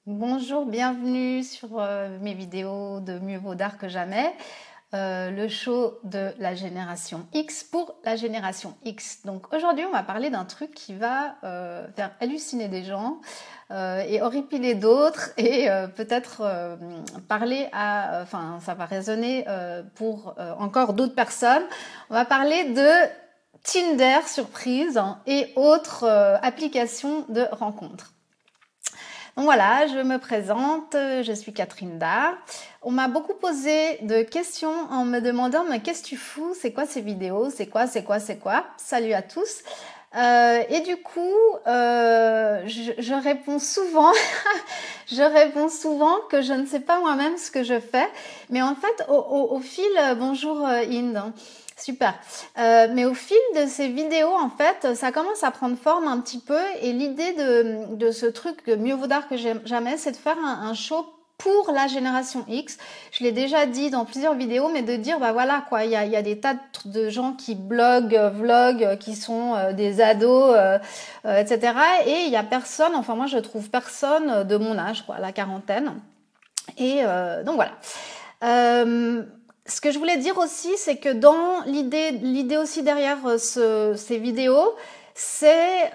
Bonjour, bienvenue sur mes vidéos de Mieux vaut tard que jamais, le show de la génération X pour la génération X. Donc aujourd'hui, on va parler d'un truc qui va faire halluciner des gens et horripiler d'autres et peut-être parler à, enfin, ça va résonner pour encore d'autres personnes. On va parler de Tinder surprise et autres applications de rencontres. Donc voilà, je me présente, je suis Catherine Dard. On m'a beaucoup posé de questions en me demandant mais qu'est-ce que tu fous? C'est quoi ces vidéos? C'est quoi? Salut à tous. Et du coup, je réponds souvent, je réponds souvent que je ne sais pas moi-même ce que je fais. Mais en fait, au fil, bonjour Inde. Super. Mais au fil de ces vidéos, en fait, ça commence à prendre forme un petit peu. Et l'idée de ce truc, mieux vaut tard que jamais, c'est de faire un show pour la génération X. Je l'ai déjà dit dans plusieurs vidéos, mais de dire, bah voilà, quoi, il y a des tas de gens qui bloguent, vloguent, qui sont des ados, etc. Et il y a personne, enfin moi je trouve personne de mon âge, quoi, la quarantaine. Et donc voilà. Ce que je voulais dire aussi, c'est que dans l'idée aussi derrière ces vidéos, c'est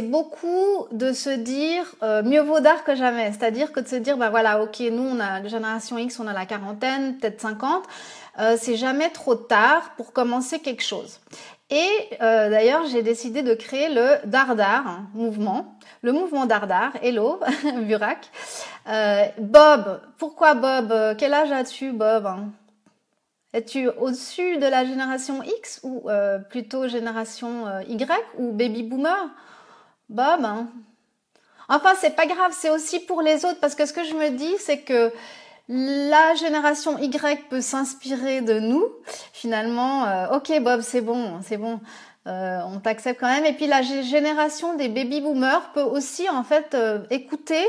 beaucoup de se dire mieux vaut tard que jamais. C'est-à-dire que de se dire, bah voilà, ok, nous on a la génération X, on a la quarantaine, peut-être 50. C'est jamais trop tard pour commencer quelque chose. Et d'ailleurs, j'ai décidé de créer le Dardar mouvement, le mouvement Dardar. Hello, Burak. Bob, pourquoi Bob? Quel âge as-tu, Bob? Es-tu au-dessus de la génération X ou plutôt génération Y ou baby boomer? Bob, hein. Enfin, c'est pas grave, c'est aussi pour les autres parce que ce que je me dis, c'est que la génération Y peut s'inspirer de nous. Finalement, ok Bob, c'est bon, on t'accepte quand même. Et puis la génération des baby boomers peut aussi en fait écouter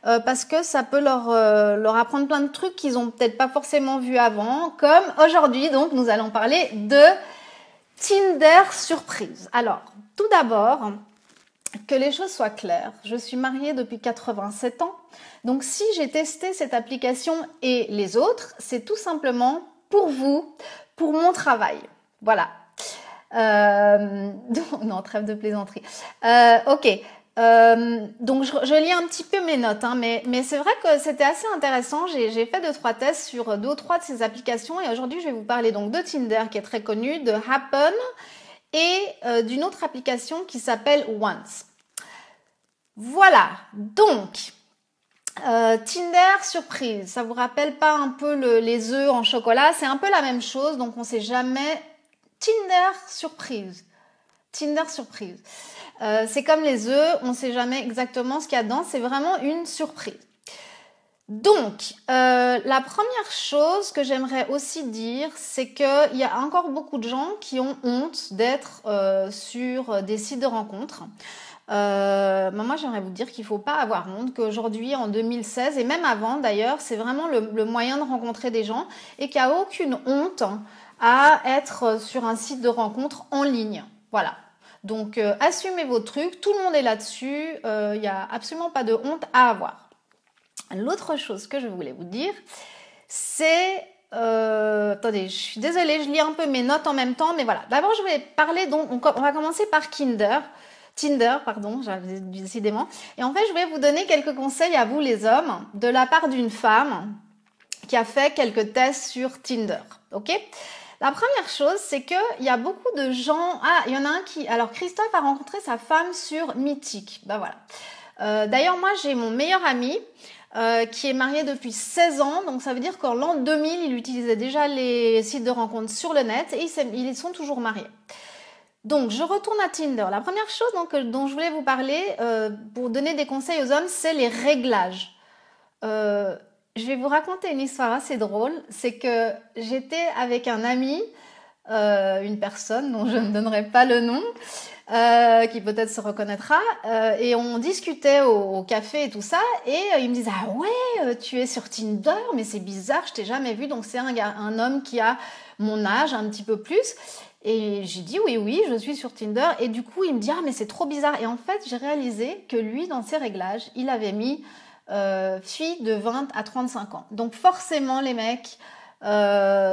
parce que ça peut leur apprendre plein de trucs qu'ils ont peut-être pas forcément vu avant. Comme aujourd'hui, donc nous allons parler de Tinder surprise. Alors, tout d'abord, que les choses soient claires, je suis mariée depuis 87 ans, donc si j'ai testé cette application et les autres, c'est tout simplement pour vous, pour mon travail. Voilà. Non, trêve de plaisanterie. Ok. Donc je lis un petit peu mes notes, hein, mais c'est vrai que c'était assez intéressant. J'ai fait 2-3 tests sur 2 ou 3 de ces applications et aujourd'hui je vais vous parler donc de Tinder qui est très connu, de Happen et d'une autre application qui s'appelle Once. Voilà, donc Tinder surprise, ça vous rappelle pas un peu les œufs en chocolat? C'est un peu la même chose, donc on sait jamais. Tinder surprise. Tinder surprise. C'est comme les œufs, on sait jamais exactement ce qu'il y a dedans, c'est vraiment une surprise. Donc, la première chose que j'aimerais aussi dire, c'est qu'il y a encore beaucoup de gens qui ont honte d'être sur des sites de rencontres. Moi, j'aimerais vous dire qu'il ne faut pas avoir honte, qu'aujourd'hui, en 2016, et même avant d'ailleurs, c'est vraiment le moyen de rencontrer des gens et qu'il n'y a aucune honte à être sur un site de rencontre en ligne. Voilà. Donc, assumez vos trucs, tout le monde est là-dessus, il n'y a absolument pas de honte à avoir. L'autre chose que je voulais vous dire, c'est... attendez, je suis désolée, je lis un peu mes notes en même temps, mais voilà. D'abord, je vais parler, donc, on va commencer par Tinder, pardon, décidément. Et en fait, je vais vous donner quelques conseils à vous, les hommes, de la part d'une femme qui a fait quelques tests sur Tinder. Ok? La première chose, c'est qu'il y a beaucoup de gens... Ah, il y en a un qui... Alors, Christophe a rencontré sa femme sur Mythique. Ben voilà. D'ailleurs, moi, j'ai mon meilleur ami qui est marié depuis 16 ans. Donc, ça veut dire qu'en l'an 2000, il utilisait déjà les sites de rencontres sur le net et ils sont toujours mariés. Donc, je retourne à Tinder. La première chose dont je voulais vous parler pour donner des conseils aux hommes, c'est les réglages. Je vais vous raconter une histoire assez drôle. C'est que j'étais avec un ami, une personne dont je ne donnerai pas le nom, qui peut-être se reconnaîtra, et on discutait au café et tout ça, et il me disait « Ah ouais, tu es sur Tinder, mais c'est bizarre, je t'ai jamais vu. » Donc c'est un homme qui a mon âge, un petit peu plus. Et j'ai dit oui, oui, je suis sur Tinder. Et du coup, il me dit, ah, mais c'est trop bizarre. Et en fait, j'ai réalisé que lui, dans ses réglages, il avait mis fille de 20 à 35 ans. Donc forcément, les mecs,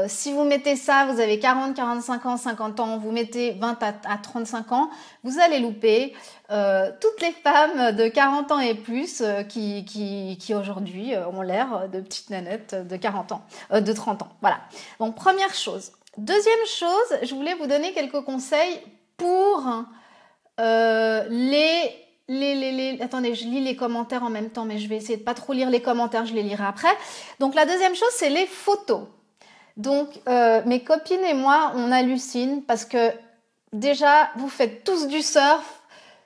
si vous mettez ça, vous avez 40, 45 ans, 50 ans, vous mettez 20 à 35 ans, vous allez louper toutes les femmes de 40 ans et plus qui aujourd'hui ont l'air de petites nanettes de 40 ans, de 30 ans. Voilà. Donc première chose. Deuxième chose, je voulais vous donner quelques conseils pour Attendez, je lis les commentaires en même temps, mais je vais essayer de pas trop lire les commentaires, je les lirai après. Donc la deuxième chose, c'est les photos. Donc mes copines et moi, on hallucine parce que déjà, vous faites tous du surf,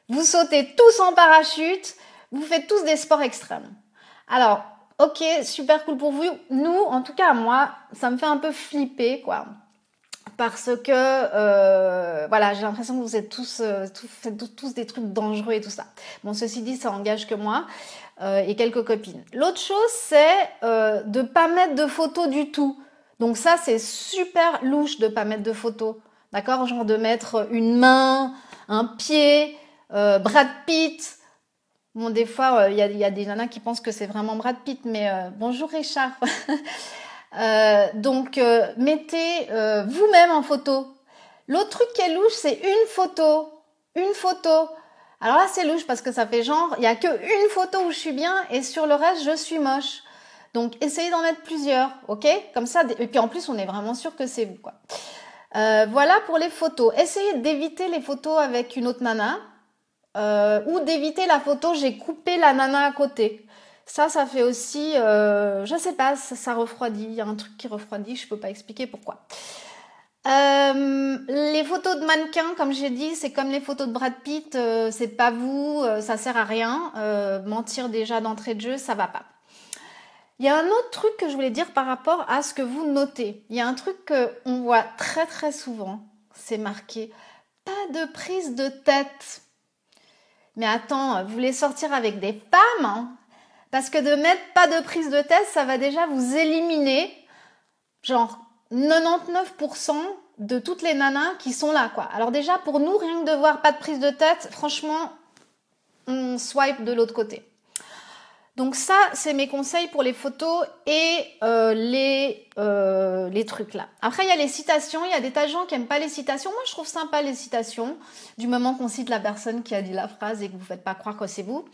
vous sautez tous en parachute, vous faites tous des sports extrêmes. Alors, ok, super cool pour vous. Nous, en tout cas moi, ça me fait un peu flipper, quoi. Parce que voilà, j'ai l'impression que vous êtes faites tous des trucs dangereux et tout ça. Bon, ceci dit, ça engage que moi et quelques copines. L'autre chose, c'est de pas mettre de photos du tout. Donc ça, c'est super louche de pas mettre de photos. D'accord? Genre de mettre une main, un pied, Brad Pitt. Bon, des fois, il y a des nanas qui pensent que c'est vraiment Brad Pitt, mais bonjour Richard. Donc, mettez vous-même en photo. L'autre truc qui est louche, c'est une photo. Une photo. Alors là, c'est louche parce que ça fait genre, il n'y a qu'une photo où je suis bien et sur le reste, je suis moche. Donc, essayez d'en mettre plusieurs, ok? Comme ça, et puis en plus, on est vraiment sûr que c'est vous, quoi. Voilà pour les photos. Essayez d'éviter les photos avec une autre nana ou d'éviter la photo, j'ai coupé la nana à côté. Ça fait aussi, je sais pas, ça refroidit. Il y a un truc qui refroidit, je peux pas expliquer pourquoi. Les photos de mannequins, comme j'ai dit, c'est comme les photos de Brad Pitt, c'est pas vous, ça sert à rien. Mentir déjà d'entrée de jeu, ça va pas. Il y a un autre truc que je voulais dire par rapport à ce que vous notez. Il y a un truc qu'on voit très très souvent, c'est marqué « pas de prise de tête ». Mais attends, vous voulez sortir avec des femmes, hein? Parce que de mettre pas de prise de tête, ça va déjà vous éliminer genre 99% de toutes les nanas qui sont là, quoi. Alors déjà, pour nous, rien que de voir pas de prise de tête, franchement, on swipe de l'autre côté. Donc ça, c'est mes conseils pour les photos et les trucs là. Après, il y a les citations. Il y a des tas de gens qui aiment pas les citations. Moi, je trouve sympa les citations, du moment qu'on cite la personne qui a dit la phrase et que vous faites pas croire que c'est vous.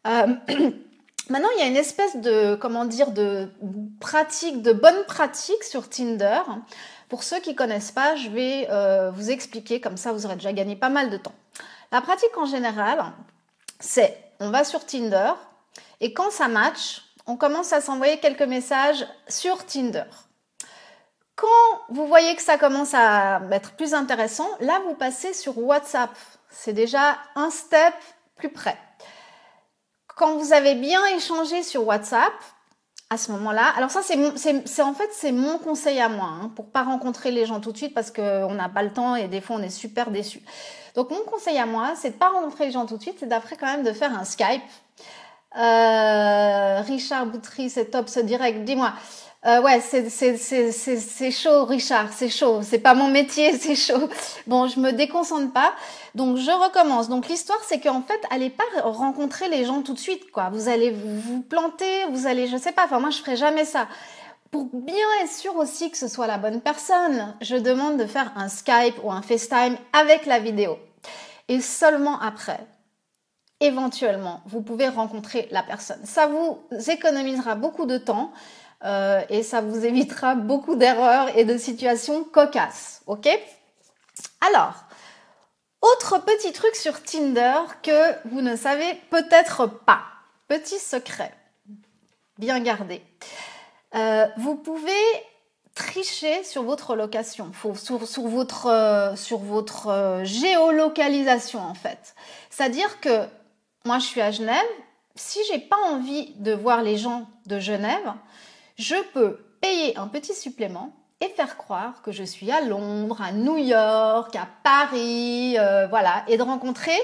Maintenant, il y a une espèce de, comment dire, de pratique, de bonne pratique sur Tinder. Pour ceux qui connaissent pas, je vais vous expliquer, comme ça vous aurez déjà gagné pas mal de temps. La pratique en général, c'est, on va sur Tinder et quand ça match, on commence à s'envoyer quelques messages sur Tinder. Quand vous voyez que ça commence à être plus intéressant, là vous passez sur WhatsApp. C'est déjà un step plus près. Quand vous avez bien échangé sur WhatsApp, à ce moment-là, alors ça c'est mon conseil à moi, hein, pour pas rencontrer les gens tout de suite parce qu'on n'a pas le temps et des fois on est super déçus. Donc mon conseil à moi, c'est de pas rencontrer les gens tout de suite, c'est d'après quand même de faire un Skype. Richard Boutry, c'est top ce direct, dis-moi. Ouais, c'est chaud, Richard, c'est chaud. C'est pas mon métier, c'est chaud. Bon, je me déconcentre pas. Donc, je recommence. Donc, l'histoire, c'est qu'en fait, allez pas rencontrer les gens tout de suite, quoi. Vous allez vous planter, vous allez, je sais pas. Enfin, moi, je ferai jamais ça. Pour bien être sûr aussi que ce soit la bonne personne, je demande de faire un Skype ou un FaceTime avec la vidéo. Et seulement après, éventuellement, vous pouvez rencontrer la personne. Ça vous économisera beaucoup de temps. Et ça vous évitera beaucoup d'erreurs et de situations cocasses, ok? Alors, autre petit truc sur Tinder que vous ne savez peut-être pas. Petit secret, bien gardé. Vous pouvez tricher sur votre location, sur votre géolocalisation en fait. C'est-à-dire que moi je suis à Genève, si j'ai pas envie de voir les gens de Genève, je peux payer un petit supplément et faire croire que je suis à Londres, à New York, à Paris, voilà, et de rencontrer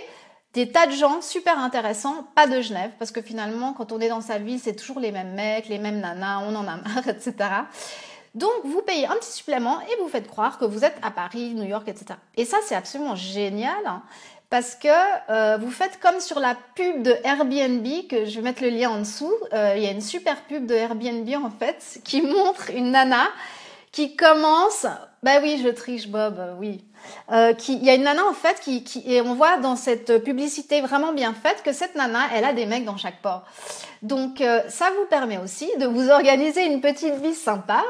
des tas de gens super intéressants, pas de Genève, parce que finalement, quand on est dans sa ville, c'est toujours les mêmes mecs, les mêmes nanas, on en a marre, etc. Donc, vous payez un petit supplément et vous faites croire que vous êtes à Paris, New York, etc. Et ça, c'est absolument génial, hein, parce que vous faites comme sur la pub de Airbnb, que je vais mettre le lien en dessous. Il y a une super pub de Airbnb, en fait, qui montre une nana qui commence... Bah oui, je triche, Bob, oui. Il y a une nana, en fait, et on voit dans cette publicité vraiment bien faite que cette nana, elle a des mecs dans chaque port. Donc, ça vous permet aussi de vous organiser une petite vie sympa,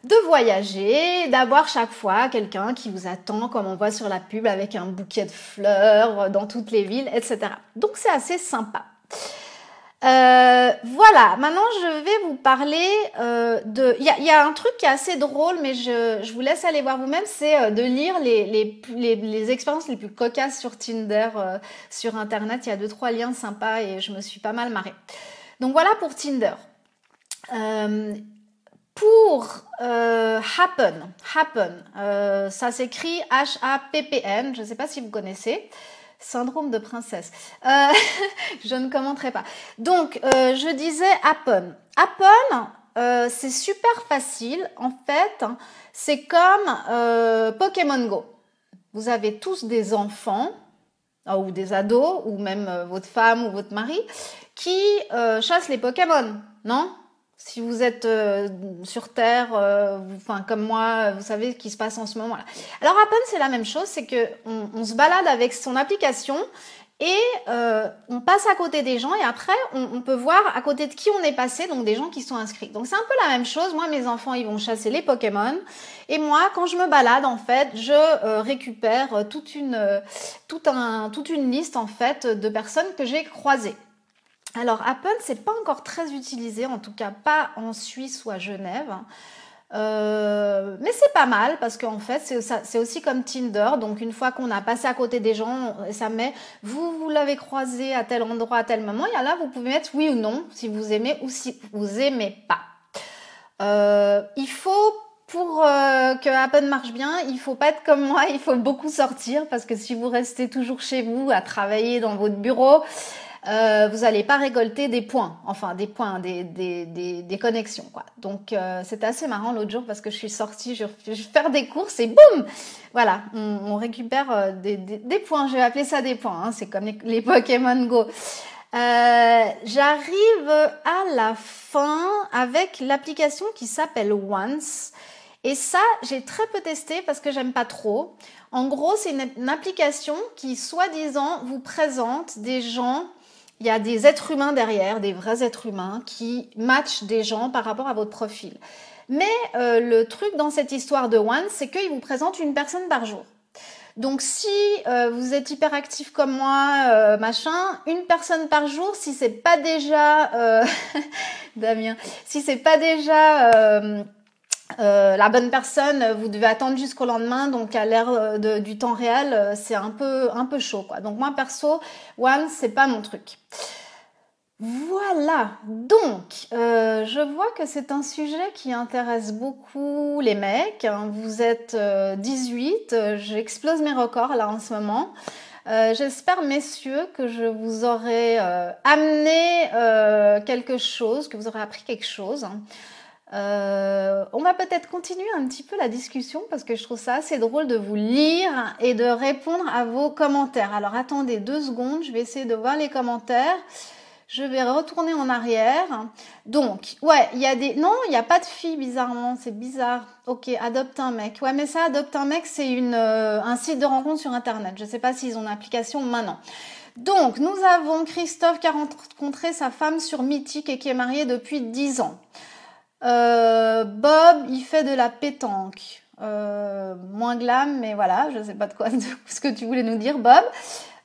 de voyager, d'avoir chaque fois quelqu'un qui vous attend, comme on voit sur la pub, avec un bouquet de fleurs dans toutes les villes, etc. Donc, c'est assez sympa. Voilà, maintenant je vais vous parler il y a un truc qui est assez drôle, mais je vous laisse aller voir vous-même, c'est de lire les expériences les plus cocasses sur Tinder, sur Internet. Il y a 2-3 liens sympas et je me suis pas mal marrée. Donc voilà pour Tinder. Pour Happen, ça s'écrit H-A-P-P-N, je ne sais pas si vous connaissez. Syndrome de princesse. Je ne commenterai pas. Donc, je disais Happen. Happen, c'est super facile. En fait, c'est comme Pokémon Go. Vous avez tous des enfants, ou des ados, ou même votre femme ou votre mari, qui chassent les Pokémon, non ? Si vous êtes sur Terre, enfin comme moi, vous savez ce qui se passe en ce moment-là. Alors Happen, c'est la même chose, c'est que on se balade avec son application et on passe à côté des gens et après on peut voir à côté de qui on est passé, donc des gens qui sont inscrits. Donc c'est un peu la même chose. Moi, mes enfants, ils vont chasser les Pokémon et moi, quand je me balade, en fait, je récupère toute une liste en fait de personnes que j'ai croisées. Alors, Happen, c'est pas encore très utilisé, en tout cas pas en Suisse ou à Genève. Mais c'est pas mal parce qu'en fait, c'est aussi comme Tinder. Donc, une fois qu'on a passé à côté des gens, ça met vous l'avez croisé à tel endroit, à tel moment. Et là, vous pouvez mettre oui ou non si vous aimez ou si vous aimez pas. Il faut pour que Happen marche bien, il faut pas être comme moi, il faut beaucoup sortir parce que si vous restez toujours chez vous à travailler dans votre bureau, vous n'allez pas récolter des points, enfin des points, des connexions, quoi. Donc c'était assez marrant l'autre jour parce que je suis sortie, je vais faire des courses et boum, voilà, on récupère des points. Je vais appeler ça des points, hein, c'est comme les Pokémon Go. J'arrive à la fin avec l'application qui s'appelle Once. Et ça, j'ai très peu testé parce que j'aime pas trop. En gros, c'est une application qui, soi-disant, vous présente des gens. Il y a des êtres humains derrière, des vrais êtres humains qui matchent des gens par rapport à votre profil. Mais le truc dans cette histoire de One, c'est qu'il vous présente une personne par jour. Donc si vous êtes hyperactif comme moi, machin, une personne par jour, si c'est pas déjà Damien, si c'est pas déjà la bonne personne, vous devez attendre jusqu'au lendemain, donc à l'ère du temps réel, c'est un peu chaud, quoi. Donc moi perso, One, c'est pas mon truc. Voilà, donc je vois que c'est un sujet qui intéresse beaucoup les mecs. Vous êtes 18, j'explose mes records là en ce moment. J'espère, messieurs, que je vous aurai amené quelque chose, que vous aurez appris quelque chose. On va peut-être continuer un petit peu la discussion parce que je trouve ça assez drôle de vous lire et de répondre à vos commentaires. Alors attendez 2 secondes, je vais essayer de voir les commentaires. Je vais retourner en arrière. Donc, ouais, il y a des... Non, il n'y a pas de filles, bizarrement. C'est bizarre. Ok, adopte un mec. Ouais, mais ça, adopte un mec, c'est un site de rencontre sur Internet. Je ne sais pas s'ils ont une application maintenant. Donc, nous avons Christophe qui a rencontré sa femme sur Mythique et qui est marié depuis 10 ans. Bob, il fait de la pétanque. Moins glam, mais voilà, je ne sais pas de quoi ce que tu voulais nous dire, Bob.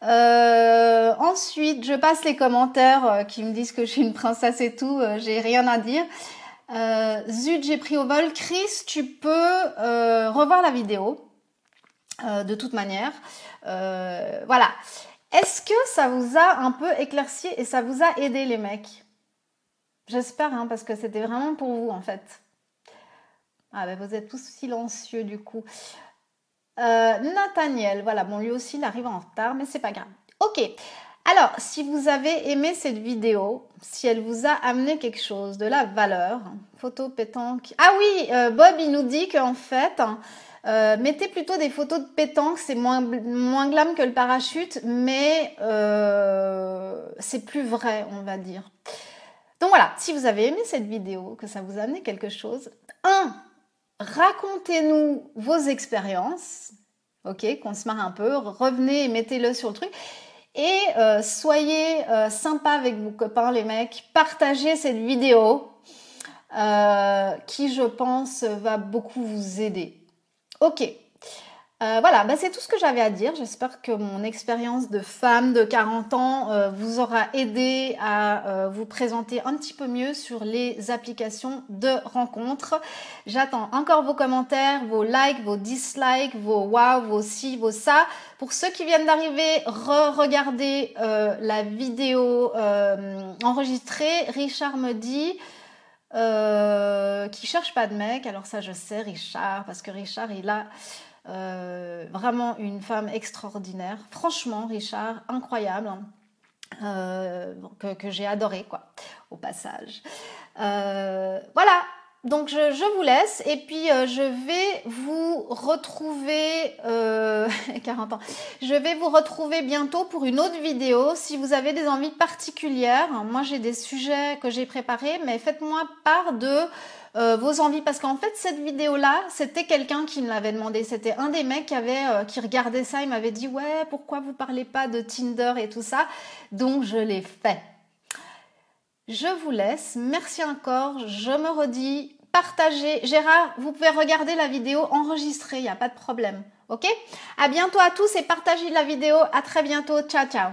Ensuite, je passe les commentaires qui me disent que je suis une princesse et tout, j'ai rien à dire. Zut, j'ai pris au vol. Chris, tu peux revoir la vidéo de toute manière. Voilà. Est-ce que ça vous a un peu éclairci et ça vous a aidé les mecs? J'espère, hein, parce que c'était vraiment pour vous en fait. Ah ben vous êtes tous silencieux du coup. Nathaniel, voilà, bon lui aussi il arrive en retard, mais c'est pas grave. Ok, Alors, si vous avez aimé cette vidéo, si elle vous a amené quelque chose, de la valeur, photo pétanque. Ah oui, Bob, il nous dit qu'en fait, mettez plutôt des photos de pétanque, c'est moins glam que le parachute, mais c'est plus vrai, on va dire. Donc voilà, si vous avez aimé cette vidéo, que ça vous a amené quelque chose, racontez-nous vos expériences, ok, qu'on se marre un peu, revenez et mettez-le sur le truc. Et soyez sympa avec vos copains, les mecs. Partagez cette vidéo qui, je pense, va beaucoup vous aider. Ok. Voilà, c'est tout ce que j'avais à dire. J'espère que mon expérience de femme de 40 ans vous aura aidé à vous présenter un petit peu mieux sur les applications de rencontres. J'attends encore vos commentaires, vos likes, vos dislikes, vos wow, vos ci, vos ça. Pour ceux qui viennent d'arriver, regardez la vidéo enregistrée. Richard me dit qu'il cherche pas de mec. Alors ça, je sais, Richard, parce que Richard, il a... vraiment une femme extraordinaire. Franchement, Richard, incroyable. Que j'ai adoré, quoi, au passage. Voilà. Donc, je vous laisse. Et puis, je vais vous retrouver... 40 ans. Je vais vous retrouver bientôt pour une autre vidéo. Si vous avez des envies particulières, moi, j'ai des sujets que j'ai préparés, mais faites-moi part de... vos envies, parce qu'en fait cette vidéo là c'était quelqu'un qui me l'avait demandé, c'était un des mecs qui regardait ça, il m'avait dit ouais, pourquoi vous parlez pas de Tinder et tout ça, donc je l'ai fait. Je vous laisse, merci encore, je me redis, partagez. Gérard, vous pouvez regarder la vidéo enregistrée, il n'y a pas de problème, ok? À bientôt à tous et partagez la vidéo, à très bientôt, ciao ciao.